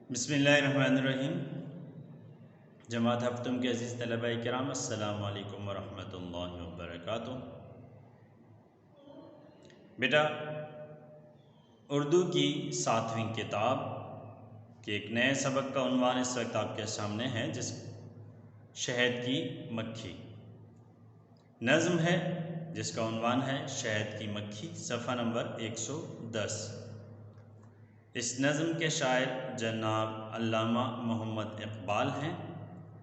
बिस्मिल्लाहिर्रहमानिर्रहीम। जमात हफ्तम के अज़ीज़ तलबा किराम, अस्सलामु अलैकुम वरहमतुल्लाहि वबरकातुहू। बेटा, उर्दू की 7वीं किताब के एक नए सबक का उन्वान इस वक्त आपके सामने है, जिस शहद की मक्खी नज़्म है, जिसका उन्वान है शहद की मक्खी। सफ़ा नंबर 110। इस नज़्म के शायर जनाब अल्लामा मोहम्मद इकबाल हैं।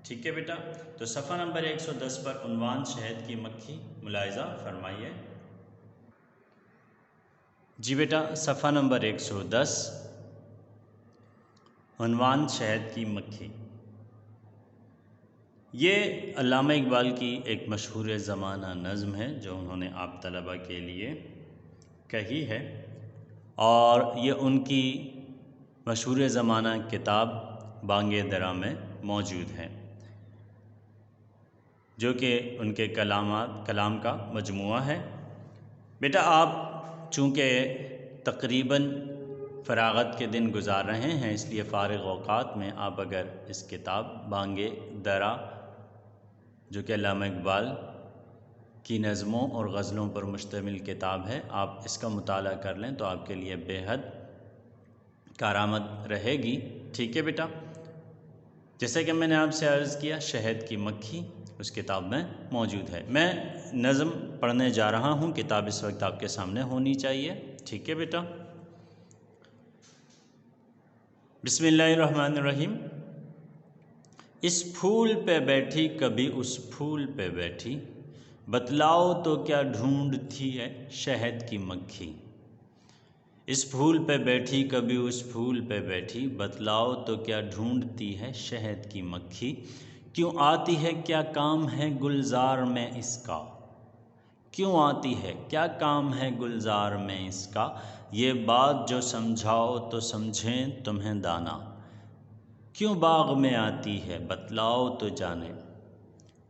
ठीक है बेटा, तो सफ़ा नंबर 110 पर उन्वान शहद की मक्खी मुलाहिज़ा फरमाइए। जी बेटा, सफ़ा नंबर 110, उन्वान शहद की मक्खी। ये अल्लामा इकबाल की एक मशहूर ज़माना नज़्म है जो उन्होंने आप तलबा के लिए कही है, और ये उनकी मशहूर ज़माना किताब बांगे दरा में मौजूद है, जो कि उनके कलाम का मजमुआ है। बेटा, आप चूँकि तकरीबन फ़रागत के दिन गुज़ार रहे हैं, इसलिए फ़ारिग औक़ात में आप अगर इस किताब बांगे दरा, जो कि अल्लामा इकबाल की नज़मों और गज़लों पर मुश्तमिल किताब है, आप इसका मुताला कर लें तो आपके लिए बेहद कारआमद रहेगी। ठीक है बेटा, जैसे कि मैंने आपसे अर्ज़ किया, शहद की मक्खी उस किताब में मौजूद है। मैं नज़म पढ़ने जा रहा हूँ, किताब इस वक्त आपके सामने होनी चाहिए। ठीक है बेटा, बिस्मिल्लाहिर्रहमानिर्रहीम। इस फूल पे बैठी कभी उस फूल पे बैठी, बतलाओ तो क्या ढूंढती है शहद की मक्खी। इस फूल पे बैठी कभी उस फूल पे बैठी, बतलाओ तो क्या ढूंढती है शहद की मक्खी। क्यों आती है, क्या काम है गुलजार में इसका। क्यों आती है, क्या काम है गुलजार में इसका। ये बात जो समझाओ तो समझें तुम्हें दाना। क्यों बाग में आती है बतलाओ तो जाने।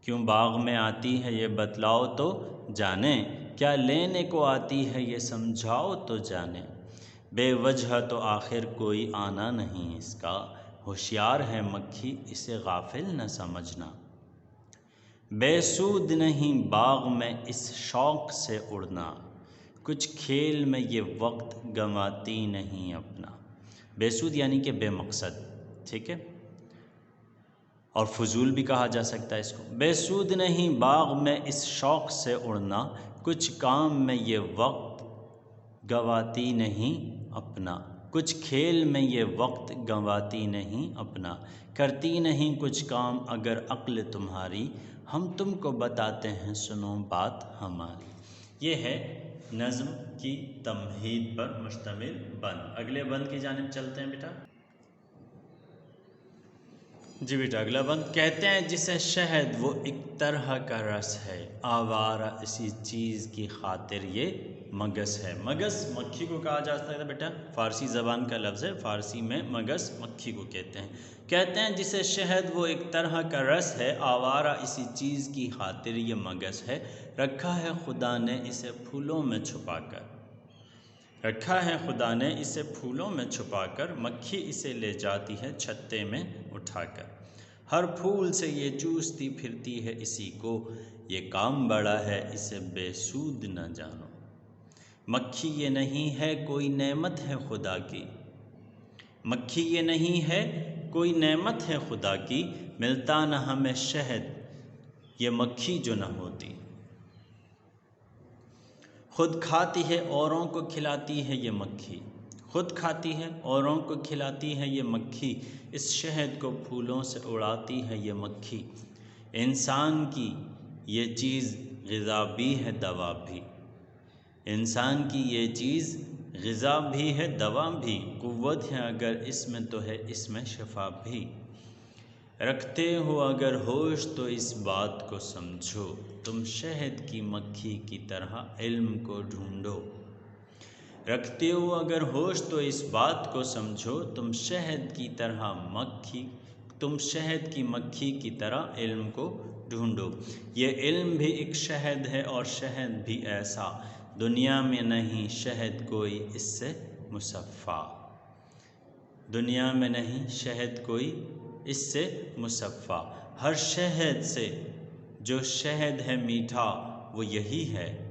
क्यों बाग में आती है ये बतलाओ तो जाने। क्या लेने को आती है ये समझाओ तो जाने। बेवजह तो आखिर कोई आना नहीं इसका। होशियार है मक्खी इसे गाफिल न समझना। बेसूद नहीं बाग में इस शौक़ से उड़ना। कुछ खेल में ये वक्त गंवाती नहीं अपना। बेसूद यानी कि बेमकसद, ठीक है, और फजूल भी कहा जा सकता है इसको। बेसूद नहीं बाग में इस शौक़ से उड़ना। कुछ काम में ये वक्त गंवाती नहीं अपना। कुछ खेल में ये वक्त गंवाती नहीं अपना। करती नहीं कुछ काम अगर अक्ल तुम्हारी। हम तुमको बताते हैं सुनो बात हमारी। ये है नज़्म की तमहीद पर मुश्तमिल बंद। अगले बंद की जानिब चलते हैं बेटा। जी बेटा, अगला बंद कहते हैं जिसे शहद वो एक तरह का रस है। आवारा इसी चीज़ की खातिर ये मगस है। मगस मक्खी को कहा जा सकता है बेटा, फ़ारसी ज़बान का लफ्ज़ है, फ़ारसी में मगस मक्खी को कहते हैं। कहते हैं जिसे शहद वो एक तरह का रस है। आवारा इसी चीज़ की खातिर ये मगस है। रखा है खुदा ने इसे फूलों में छुपा कर। रखा है खुदा ने इसे फूलों में छुपाकर। मक्खी इसे ले जाती है छत्ते में उठाकर। हर फूल से ये चूसती फिरती है इसी को। ये काम बड़ा है इसे बेसूद न जानो। मक्खी ये नहीं है कोई नेमत है खुदा की। मक्खी ये नहीं है कोई नेमत है खुदा की। मिलता न हमें शहद ये मक्खी जो न होती। खुद खाती है औरों को खिलाती है ये मक्खी। खुद खाती है औरों को खिलाती है ये मक्खी। इस शहद को फूलों से उड़ाती है ये मक्खी। इंसान की ये चीज़ ग़िज़ा भी है दवा भी। इंसान की ये चीज़ ग़िज़ा भी है दवा भी। क़ुव्वत है अगर इसमें तो है इसमें शफ़ा भी। रखते हो अगर होश तो इस बात को समझो। तुम शहद की मक्खी की तरह इल्म को ढूंढो। रखते हो अगर होश तो इस बात को समझो। तुम शहद की मक्खी की तरह इल्म को ढूंढो। ये इल्म भी एक शहद है और शहद भी ऐसा। दुनिया में नहीं शहद कोई इससे मुसफ़्फ़ा। दुनिया में नहीं शहद कोई इससे मुसफ़्फ़ा। हर शहद से जो शहद है मीठा वो यही है।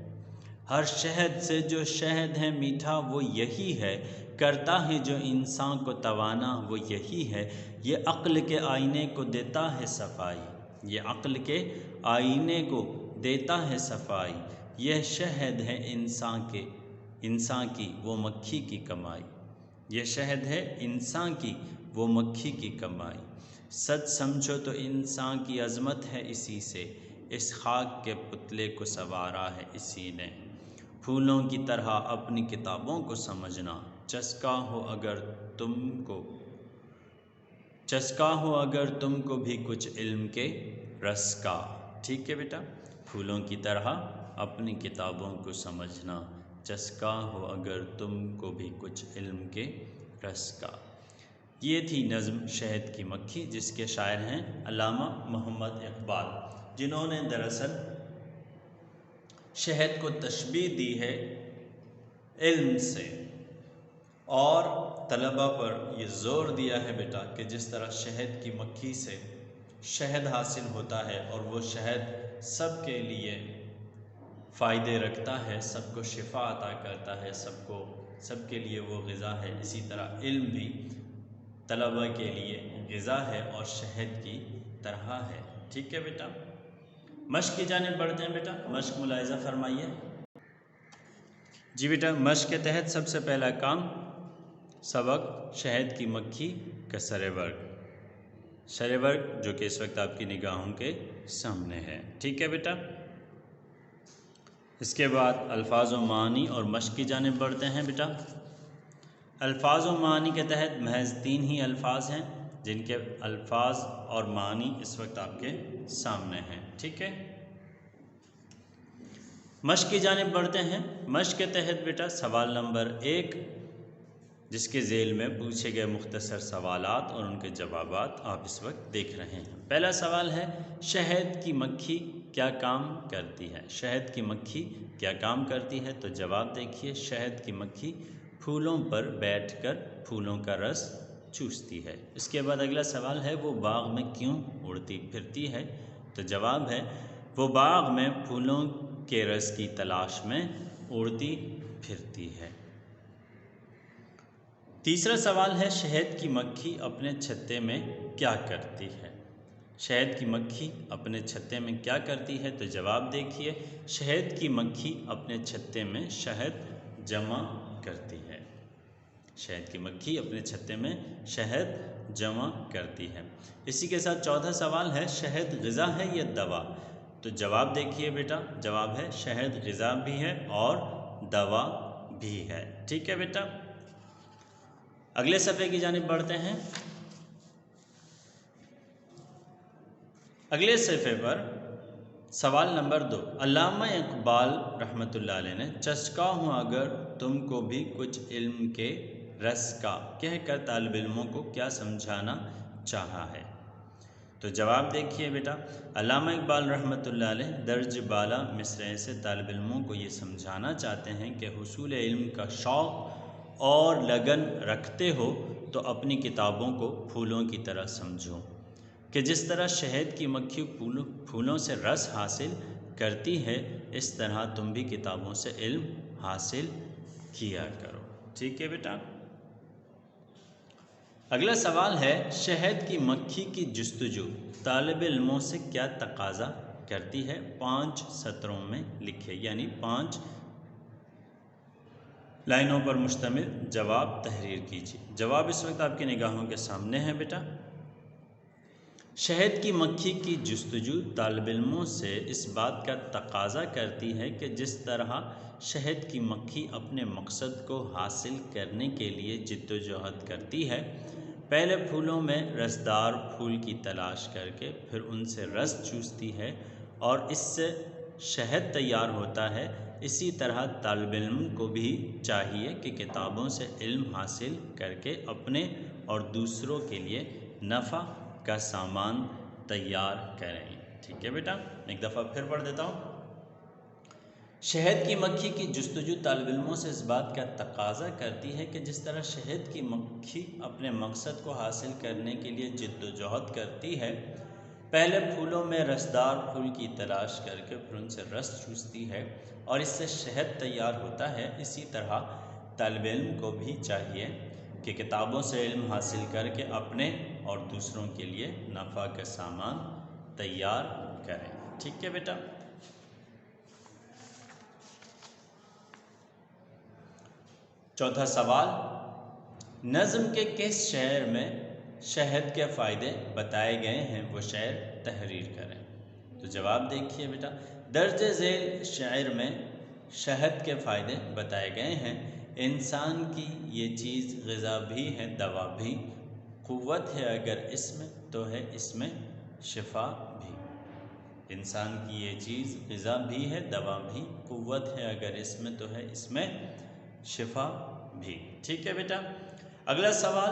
हर शहद से जो शहद है मीठा वो यही है। करता है जो इंसान को तवाना वो यही है। ये अक्ल के आईने को देता है सफाई। ये अक्ल के आईने को देता है सफाई। यह शहद है इंसान की वो मक्खी की कमाई। यह शहद है इंसान की वो मक्खी की कमाई। सच समझो तो इंसान की अज़मत है इसी से। इस खाक के पुतले को संवारा है इसी ने। फूलों की तरह अपनी किताबों को समझना। चस्का हो अगर तुमको भी कुछ इल्म के रस का। ठीक है बेटा, फूलों की तरह अपनी किताबों को समझना। चस्का हो अगर तुमको भी कुछ इल्म के रस का। ये थी नज़्म शहद की मक्खी, जिसके शायर हैं अल्लामा मोहम्मद इकबाल, जिन्होंने दरअसल शहद को तशबीह दी है इल्म से, और तलबा पर ये ज़ोर दिया है बेटा कि जिस तरह शहद की मक्खी से शहद हासिल होता है और वो शहद सबके लिए फ़ायदे रखता है, सबको शिफा अता करता है, सबके लिए वो ग़िज़ा है, इसी तरह इल्म भी तलबा के लिए ग़िज़ा है और शहद की तरह है। ठीक है बेटा, मश्क की जानिब बढ़ते हैं बेटा। मश्क मुलाहिज़ा फरमाइए। जी बेटा, मश्क के तहत सबसे पहला काम सबक शहद की मक्खी का सरे वर्ग जो कि इस वक्त आपकी निगाहों के सामने है। ठीक है बेटा, इसके बाद अल्फाज व मानी और मश्क की जानिब बढ़ते हैं बेटा। अल्फाज व मानी के तहत महज 3 ही अल्फाज हैं, जिनके अल्फाज और मानी इस वक्त आपके सामने हैं। ठीक है, मश्क की जानिब बढ़ते हैं। मश्क के तहत बेटा सवाल नंबर 1, जिसके ज़ेल में पूछे गए मुख्तसर सवालात और उनके जवाबात आप इस वक्त देख रहे हैं। पहला सवाल है, शहद की मक्खी क्या काम करती है? शहद की मक्खी क्या काम करती है? तो जवाब देखिए, शहद की मक्खी फूलों पर बैठकर फूलों का रस चूसती है। इसके बाद अगला सवाल है, वो बाग में क्यों उड़ती फिरती है? तो जवाब है, वो बाग में फूलों के रस की तलाश में उड़ती फिरती है। तीसरा सवाल है, शहद की मक्खी अपने छत्ते में क्या करती है? शहद की मक्खी अपने छत्ते में क्या करती है? तो जवाब देखिए, शहद की मक्खी अपने छत्ते में शहद जमा करती है। शहद की मक्खी अपने छत्ते में शहद जमा करती है। इसी के साथ चौथा सवाल है, शहद ग़िज़ा है या दवा? तो जवाब देखिए बेटा, जवाब है शहद ग़िज़ा भी है और दवा भी है। ठीक है बेटा, अगले सफ़े की जानिब बढ़ते हैं। अगले सफ़े पर सवाल नंबर 2, अल्लामा इकबाल रहमतुल्लाह अलैह ने चस्का हूँ अगर तुमको भी कुछ इल्म के रस का कहकर तालिब इल्मों को क्या समझाना चाहा है? तो जवाब देखिए बेटा, अल्लामा इकबाल रहमतुल्लाह अलैह दर्ज बाला मिसरे से तालिब इल्मों को ये समझाना चाहते हैं कि हुसूल इल्म का शौक़ और लगन रखते हो तो अपनी किताबों को फूलों की तरह समझो, कि जिस तरह शहद की मक्खी फूलों से रस हासिल करती है, इस तरह तुम भी किताबों से इल्म हासिल किया करो। ठीक है बेटा, अगला सवाल है, शहद की मक्खी की जुस्तजू तालिब इल्मों से क्या तकाजा करती है? 5 सत्रों में लिखे, यानी 5 लाइनों पर मुश्तमिल जवाब तहरीर कीजिए। जवाब इस वक्त आपकी निगाहों के सामने है बेटा। शहद की मक्खी की जुस्तजू तालिब इल्मों से इस बात का तकाजा करती है कि जिस तरह शहद की मक्खी अपने मकसद को हासिल करने के लिए जिद्दोजहद करती है, पहले फूलों में रसदार फूल की तलाश करके फिर उनसे रस चूसती है और इससे शहद तैयार होता है, इसी तरह तालिब इल्म को भी चाहिए कि किताबों से इल्म हासिल करके अपने और दूसरों के लिए नफ़ा का सामान तैयार करें। ठीक है बेटा, एक दफ़ा फिर पढ़ देता हूँ। शहद की मक्खी की जुस्तजू तालिब इल्मों से इस बात का तकाजा करती है कि जिस तरह शहद की मक्खी अपने मकसद को हासिल करने के लिए जिद्दोजहद करती है, पहले फूलों में रसदार फूल की तलाश करके फिर उनसे रस चूसती है और इससे शहद तैयार होता है, इसी तरह तालिब इल्म को भी चाहिए कि किताबों से इल्म हासिल करके अपने और दूसरों के लिए नफ़ा का सामान तैयार करें। ठीक है बेटा। चौथा सवाल, नज़्म के किस शेर में शहद के फ़ायदे बताए गए हैं, वो शेर तहरीर करें। तो जवाब देखिए बेटा, दर्ज झेल शेर में शहद के फ़ायदे बताए गए हैं। इंसान की ये चीज़ ग़िज़ा भी है दवा भी, क़ुव्वत है अगर इसमें तो है इसमें शिफा भी। इंसान की ये चीज़ ग़िज़ा भी है दवा भी, क़ुव्वत है अगर इसमें तो है इसमें शिफा भी। ठीक है बेटा। अगला सवाल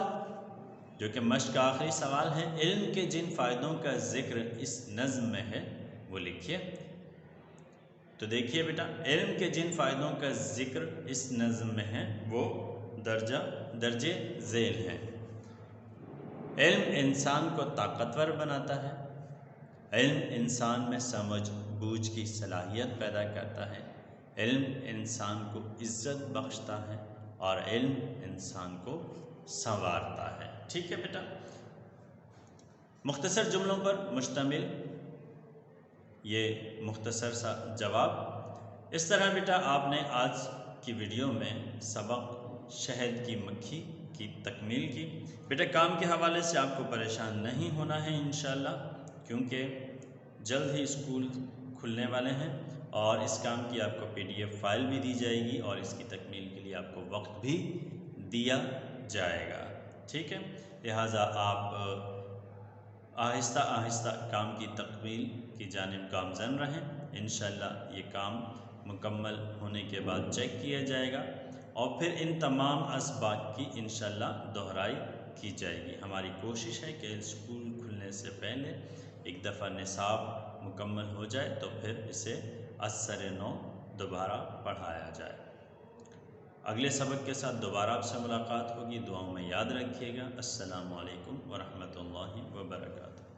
जो कि मश्क का आखिरी सवाल है, इल्म के जिन फ़ायदों का जिक्र इस नज़्म में है वो लिखिए। तो देखिए बेटा, इल्म के जिन फ़ायदों का जिक्र इस नज़्म में है वो दर्जे झेल है। इल्म इंसान को ताकतवर बनाता है, इल्म इंसान में समझ बूझ की सलाहियत पैदा करता है, इल्म इंसान को इज़्ज़त बख्शता है और इल्म इंसान को संवारता है। ठीक है बेटा। मुख्तसर जुमलों पर मुश्तमिल ये मुख्तसर सा जवाब। इस तरह बेटा आपने आज की वीडियो में सबक शहद की मक्खी की तकमील की। बेटा काम के हवाले से आपको परेशान नहीं होना है इंशाअल्लाह, क्योंकि जल्द ही स्कूल खुलने वाले हैं और इस काम की आपको PDF फाइल भी दी जाएगी और इसकी तकमील के लिए आपको वक्त भी दिया जाएगा। ठीक है, लिहाजा आप आहिस्ता आहिस्ता काम की तकमील की जानिब गामज़न रहें। इंशाअल्लाह ये काम मुकम्मल होने के बाद चेक किया जाएगा और फिर इन तमाम असबाब की इंशाअल्लाह दोहराई की जाएगी। हमारी कोशिश है कि स्कूल खुलने से पहले एक दफ़ा निसाब मुकम्मल हो जाए तो फिर इसे असर-ए-नौ दोबारा पढ़ाया जाए। अगले सबक के साथ दोबारा आपसे मुलाकात होगी। दुआओं में याद रखिएगा। अस्सलामु अलैकुम व रहमतुल्लाहि व बरकातुहू।